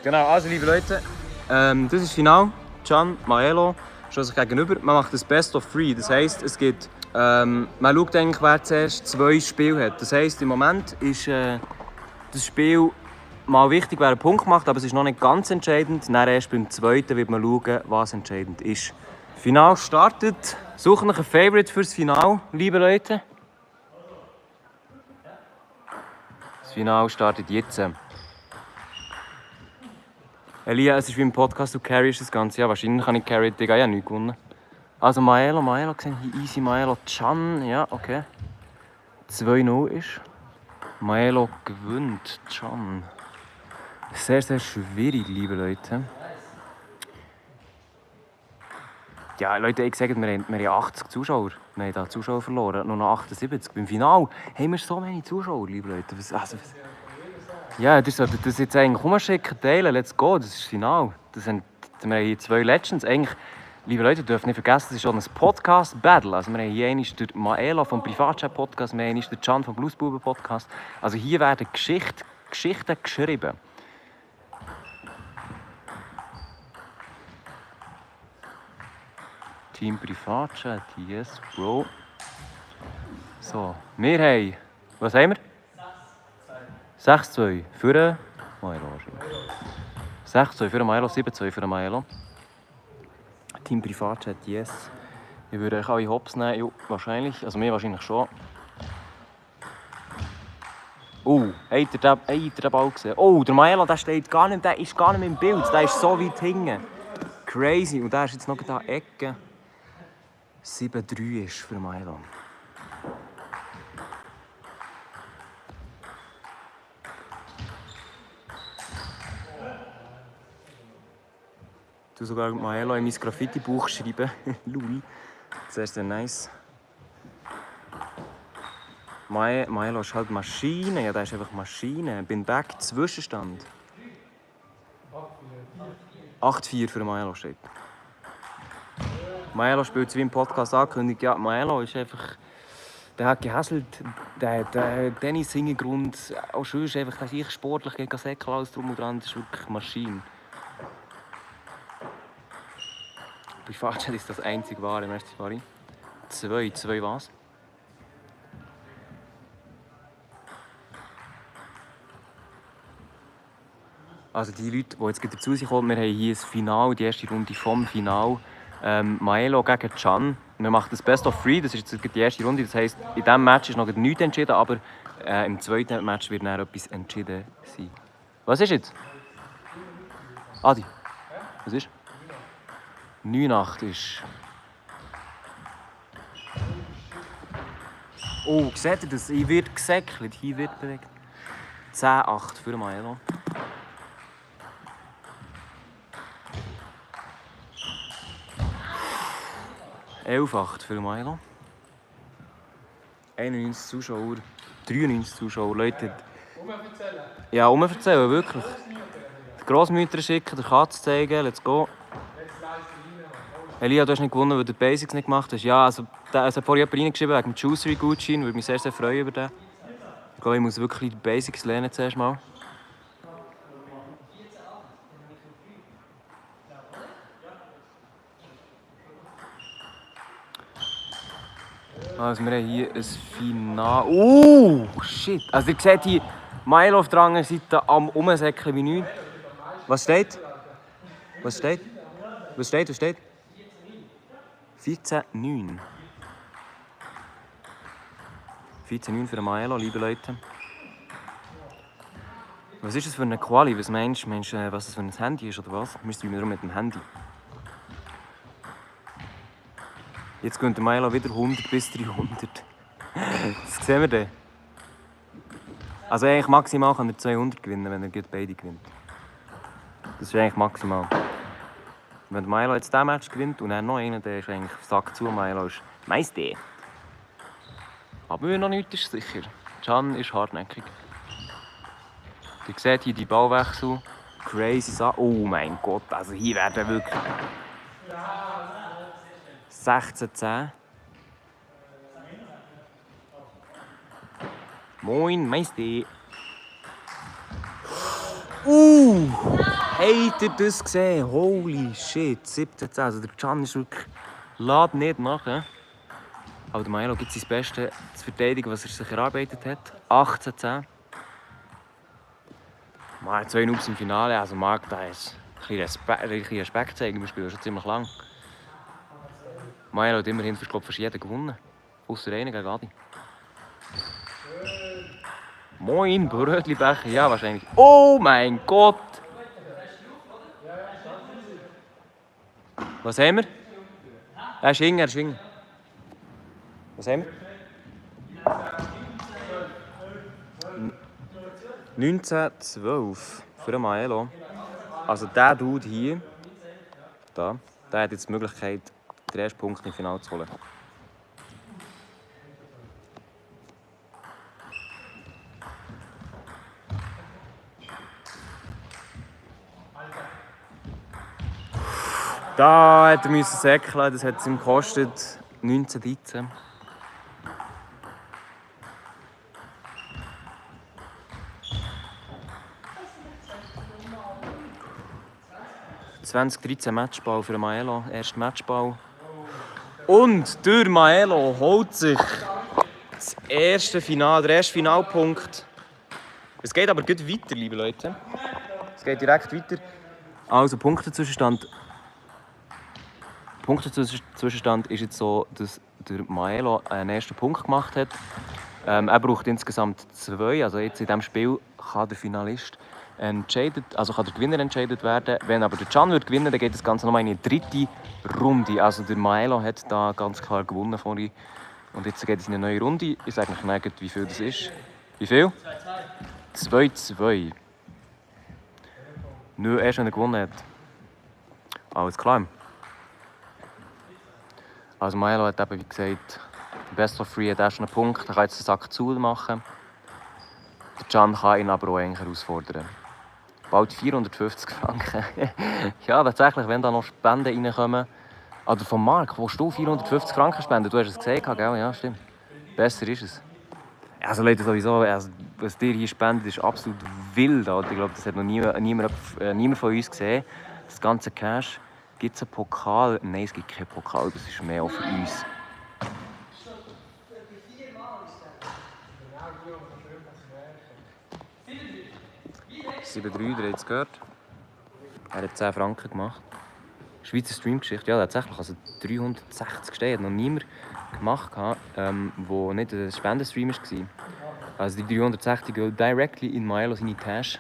Genau, also liebe Leute, das ist das Finale. Can, Maelo stehen sich gegenüber. Man macht das Best of 3. Das heisst, es gibt, man schaut eigentlich, wer zuerst 2 Spiele hat. Das heisst, im Moment ist das Spiel mal wichtig, wer einen Punkt macht, aber es ist noch nicht ganz entscheidend. Dann erst beim zweiten wird man schauen, was entscheidend ist. Das Finale startet. Sucht euch ein Favorite fürs Finale, liebe Leute. Das Finale startet jetzt. Elia, es ist wie im Podcast, du carryst das Ganze. Ja, wahrscheinlich kann ich carry, Digga, ich habe nichts gewonnen. Also Maelo gesehen, hier easy Maelo, Can, ja, okay. 2-0 ist. Maelo gewinnt, Can. Sehr, sehr schwierig, liebe Leute. Ja, Leute, ich sage, wir haben 80 Zuschauer. Wir haben da Zuschauer verloren, nur noch 78. Beim Finale haben wir so viele Zuschauer, liebe Leute. Ja, ihr solltet das jetzt eigentlich rumschicken, teilen, let's go, das ist das Finale. Wir haben hier 2 Legends. Eigentlich, liebe Leute, ihr dürft nicht vergessen, das ist schon ein Podcast-Battle. Also wir haben hier einmal den Maelo vom Privatchat-Podcast, wir haben einmal den Can vom Bluesbuben-Podcast. Also hier werden Geschichten geschrieben. Team Privatchat, yes, Bro. So, wir haben, was haben wir? 6-2 für den Maelo. 6-2 für den Maelo, 7-2 für den Maelo. Team Privatchat, yes. Ich würde euch alle Hops nehmen, ja, wahrscheinlich. Also mir wahrscheinlich schon. Oh, habt ihr den Ball gesehen? Oh, der Maelo, der ist gar nicht mehr im Bild. Der ist so weit hinten. Crazy. Und der ist jetzt noch in der Ecke. 7-3 ist für Maelo. Du sogar Maelo in mein Graffiti-Buch schreiben. Lul. Sehr, sehr nice. Maelo ist halt Maschine. Ja, der ist einfach Maschine. Bin back, Zwischenstand. 8-4 für Maelo steht. Maelo spielt wie im Podcast angekündigt. Ja, Maelo ist einfach... Der hat gehässelt, der Tennis-Hintergrund. Auch schön ist einfach, dass ich sportlich gegen Säckel alles drum und dran. Das ist wirklich Maschine. Privatchat ist das einzig wahre, merci Fari. 2 was? Also die Leute, die jetzt dazu kommen, wir haben hier das Finale, die erste Runde vom Finale. Maelo gegen Can. Wir machen das Best of 3, das ist jetzt die erste Runde. Das heisst, in diesem Match ist noch nichts entschieden, aber im zweiten Match wird dann etwas entschieden sein. Was ist jetzt? Adi, was ist? 9-8 ist. Oh, seht ihr das? Hier wird gesäckelt, hier wird bewegt. 10-8 für Maelo. Elf-8 für Maelo. 91 Zuschauer, 93 Zuschauer. Leute. Ja, erzählen, wirklich. Die Grossmütter schicken, der Katze zeigen, let's go. Elia, du hast nicht gewonnen, weil du die Basics nicht gemacht hast. Ja, also, es hat vorhin jemand reingeschrieben wegen dem Juicery-Gutschein. Würde mich sehr, sehr freuen über den. Ich glaube, ich muss wirklich die Basics lernen zuerst mal. Also, wir haben hier ein Finale. Oh, shit. Also, ihr seht hier Maelo auf der anderen Seite am Umsäckeln wie nichts. Was steht? Was steht? 14-9. 14-9 für Maelo, liebe Leute. Was ist das für eine Quali? Was meinst du, was das für ein Handy ist oder was? Wir streamen darum mit dem Handy. Jetzt gehen der Maelo wieder 100 bis 300. Das sehen wir dann. Also eigentlich maximal kann er 200 gewinnen, wenn er beide gewinnt. Das ist eigentlich maximal. Wenn Maelo jetzt diesen Match gewinnt und dann noch einen, der ist eigentlich Sack zu. Maelo ist Meister. Aber noch nichts ist sicher. Can ist hartnäckig. Ihr seht hier die Ballwechsel. Crazy Sache. Oh mein Gott, also hier werden wirklich 16-10. Moin, Meister. Habt ihr das gesehen? Holy shit, 17-10. Also der Can ist wirklich... Lädt nicht nach. Aber der Milo gibt sein Bestes zu verteidigen, was er sich erarbeitet hat. 18-10. Mal 2 Noobs im Finale. Also Marc, da ist ein bisschen Respekt zeigen. Wir spielen schon ziemlich lang. Milo hat immerhin fast jeden gewonnen. Ausser einen gegen Adi. Moin, Brötlibecher. Ja, wahrscheinlich. Oh mein Gott! Was haben wir? Er ist hinten. Was haben wir? 19-12 für den Maelo. Also der Dude hier, der hat jetzt die Möglichkeit, den ersten Punkt im Finale zu holen. Da hätte er säckeln, das hat es ihm gekostet 19-13. Matchball für den Maelo, erster Matchball. Und der Maelo holt sich das erste Finale, der erste Finalpunkt. Es geht aber gut weiter, liebe Leute. Es geht direkt weiter. Also Punktezwischenstand ist jetzt so, dass der Maelo einen ersten Punkt gemacht hat. Er braucht insgesamt 2. Also jetzt in diesem Spiel kann der Finalist kann der Gewinner entscheidet werden. Wenn aber der Can wird gewinnen, dann geht das Ganze nochmal in die 3. Runde. Also der Maelo hat da ganz klar gewonnen vorhin. Und jetzt geht es in eine neue Runde. Ich sage euch nicht, wie viel das ist. Wie viel? 2-2. Nur erst, wenn er gewonnen hat. Alles klar. Also Maelo hat eben, wie gesagt, Best of 3 hat erst einen Punkt. Er kann jetzt den Sack zumachen. Der Can kann ihn aber auch herausfordern. Bald 450 Franken. Ja, tatsächlich, wenn da noch Spenden reinkommen. Oder von Marc, willst du 450 Franken spenden? Du hast es gesehen, gell? Ja, stimmt. Besser ist es. Also Leute, sowieso, also, was ihr hier spendet, ist absolut wild. Alter. Ich glaube, das hat noch niemand von uns gesehen. Das ganze Cash. Gibt es einen Pokal? Nein, es gibt keinen Pokal, das ist mehr auch für uns. 7-3, ihr habt es gehört. Er hat 10 Franken gemacht. Schweizer Streamgeschichte, ja tatsächlich, also 360 Steine hat noch niemand gemacht, der nicht ein Spendenstream war. Also die 360 gehen directly in Maelo seine Cash.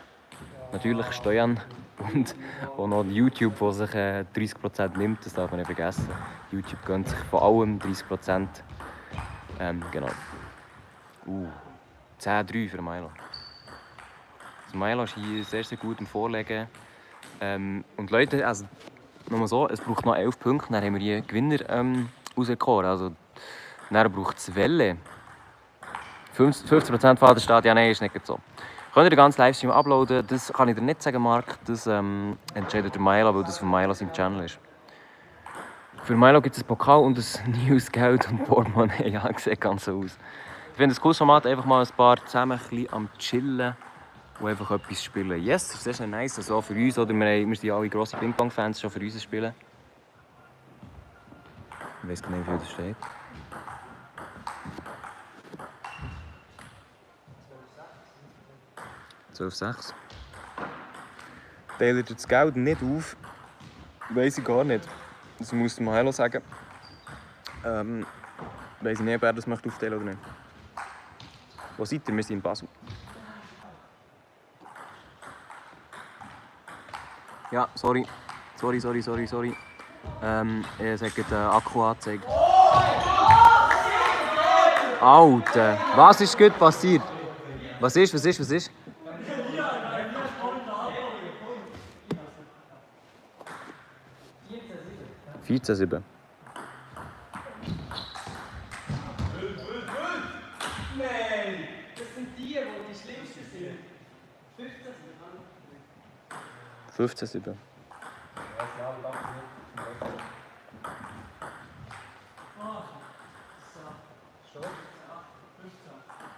Natürlich Steuern und auch noch YouTube, der sich 30% nimmt, das darf man nicht vergessen. YouTube gönnt sich von allem 30%. Genau. 10-3 für Maelo. Also Maelo ist hier sehr, sehr gut im Vorlegen. Und Leute, also nochmal so, es braucht noch 11 Punkte, dann haben wir hier Gewinner rausgekommen. Also, dann braucht es Welle. 50% von der Stadt, ja nein, ist nicht so. Könnt ihr den ganzen Livestream uploaden? Das kann ich dir nicht sagen, Marc. Das entscheidet der Maelo, weil das von Maelo sein Channel ist. Für Maelo gibt es ein Pokal und ein neues Geld und Portemonnaie. Ja, sieht ganz so aus. Ich finde das cooles Format, einfach mal ein paar zusammen ein bisschen am Chillen und einfach etwas spielen. Yes, das ist sehr nice. Also für uns, oder wir sind ja alle grosse Ping-Pong-Fans, schon für uns spielen. Ich weiß gar nicht, wie viel das steht. 12,6. Teilt ihr das Geld nicht auf? Weiss ich gar nicht. Das muss der Maelo sagen. Weiss ich nicht, ob er das möchte aufteilen oder nicht. Wo seid ihr? Wir sind in Basel. Ja, sorry. Ich sage den Akku angezeigt. Alter, was ist gut passiert? Was ist? 14-7. Nein, das sind die schlimmsten sind. 15-7.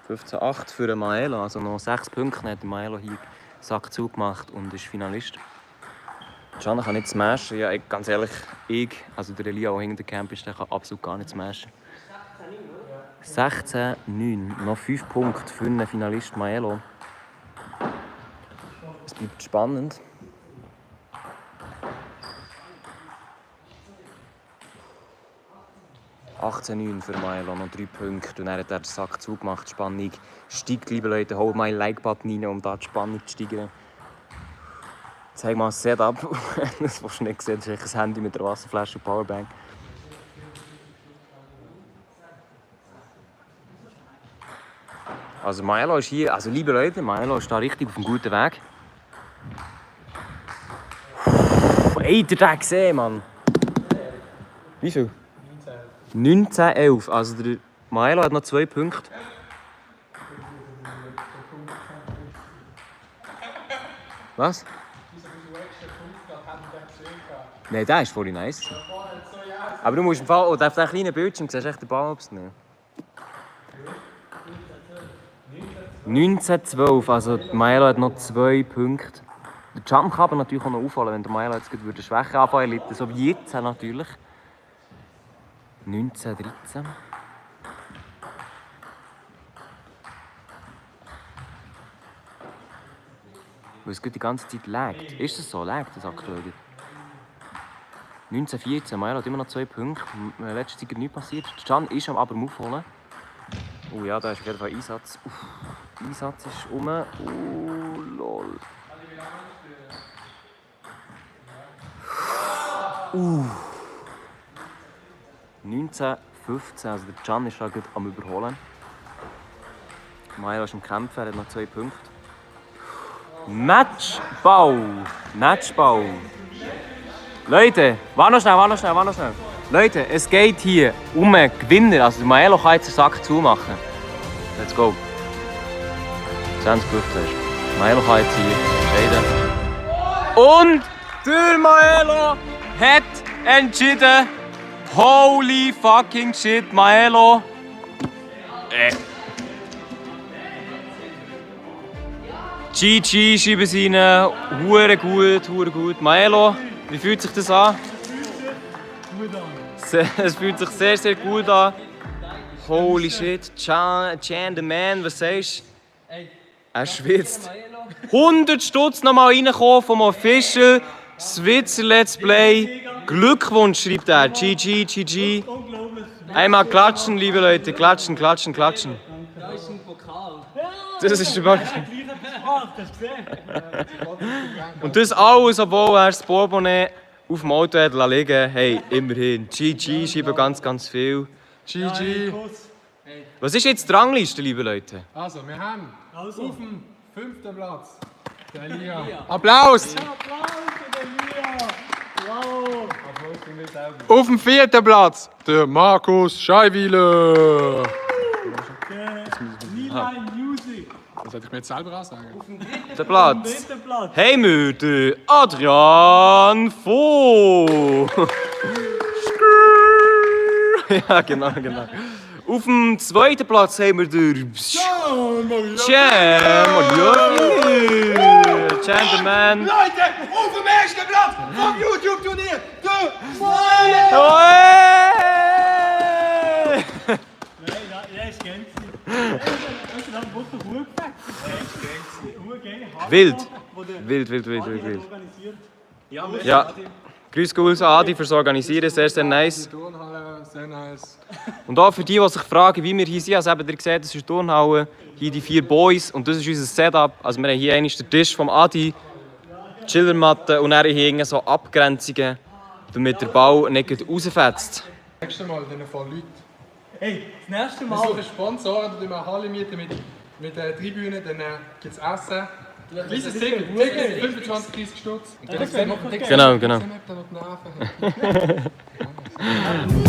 15-8 für Maelo, also noch 6 Punkte hat Maelo hier Sack zugemacht und ist Finalist. Can kann nicht smashen. Ja, ganz ehrlich, also der Elia, der hinter dem Camp ist, der kann absolut gar nicht smashen. 16-9. Noch 5 Punkte für einen Finalist Maelo. Es bleibt spannend. (18-9) für Maelo, noch 3 Punkte. Und er hat den Sack zugemacht. Die Spannung steigt, liebe Leute. Holt mal einen Like-Button rein, um da die Spannung zu steigern. Zeig mal ein Setup. Das, was du nicht gesehen hast, ist ein Handy mit einer Wasserflasche und Powerbank. Also Maelo ist hier, also liebe Leute, Maelo ist da richtig auf einem guten Weg. Ey, der hat gesehen, Mann. Wie viel? 19-11. Also der Maelo hat noch 2 Punkte. Was? Nein, der ist voll nice. Aber du musst im Fall, auf diesem kleinen Bildschirm siehst du echt den Ball abnehmen. 19-12, also Maelo hat noch 2 Punkte. Der Jump kann aber natürlich auch noch auffallen, wenn der Maelo jetzt würde Schwäche anfangen würde, so wie jetzt natürlich. 19-13. Weil es die ganze Zeit laggt. Ist es so? Laggt das aktuell? 19-14, Maelo hat immer noch 2 Punkte. In der letzten Zeit nichts passiert. Der Can ist aber am Aufholen. Oh ja, da ist auf jeden Fall Einsatz. Einsatz ist rum. Lol. 19-15, also der Can ist da gerade am Überholen. Maelo ist am Kämpfen, er hat noch 2 Punkte. Matchball! Matchball! Leute, warte noch schnell. Leute, es geht hier um einen Gewinner. Also der Maelo kann jetzt den Sack zumachen. Let's go. 20 hast. Maelo kann jetzt hier entscheiden. Und der Maelo hat entschieden. Holy fucking shit, Maelo. GG, schreiben sie rein. Hure gut. Maelo, wie fühlt sich das an? Gut an. Es fühlt sich sehr, sehr gut an. Holy shit. Can the man, was sagst du? Er schwitzt. 100 Stutz nochmal reinkommen vom Official Switzer Let's Play. Glückwunsch, schreibt er. GG. Einmal klatschen, liebe Leute. Klatschen. Da ist ein Pokal. Das ist der Und das alles, obwohl er das Portemonnaie auf dem Auto hat liegen. Hey, immerhin. GG, schreiben ganz viel. GG. Was ist jetzt die Rangliste, liebe Leute? Also, wir haben auf dem 5. Platz der Elia. Applaus! Applaus für den Elia! Wow! Applaus für mich selber. Auf dem 4. Platz der Markus Scheiwiler. Liline Music. Das sollte ich mir jetzt selber ansagen. Der Platz. Hey, wir den Adrian Voh. Ja, genau. Auf dem 2. Platz haben wir den Cam the Man. Leute, auf dem 1. Platz vom YouTube-Turnier, der Nein, der ist gängig. Das ist dann wirklich gut gefällt. Wild. Ja, grüß Gott an Adi fürs Organisieren, sehr nice. Turnhalle, sehr nice. Und auch für die sich fragen, wie wir hier sind, also eben, ihr seht, das ist die Turnhalle, hier die 4 Boys und das ist unser Setup. Also wir haben hier einmal den Tisch vom Adi, die Chillermatte und dann hier so Abgrenzungen, damit der Ball nicht rausfetzt. Nächstes Mal dann von Leuten. Hey, das nächste Wir Mal. suchen Sponsoren, dann wir eine Halle mieten mit der Tribüne, dann gibt es Essen. Kleines Ticket, 25-30 Stutz. Und dann sehen wir, Genau. ob da noch die Nerven haben.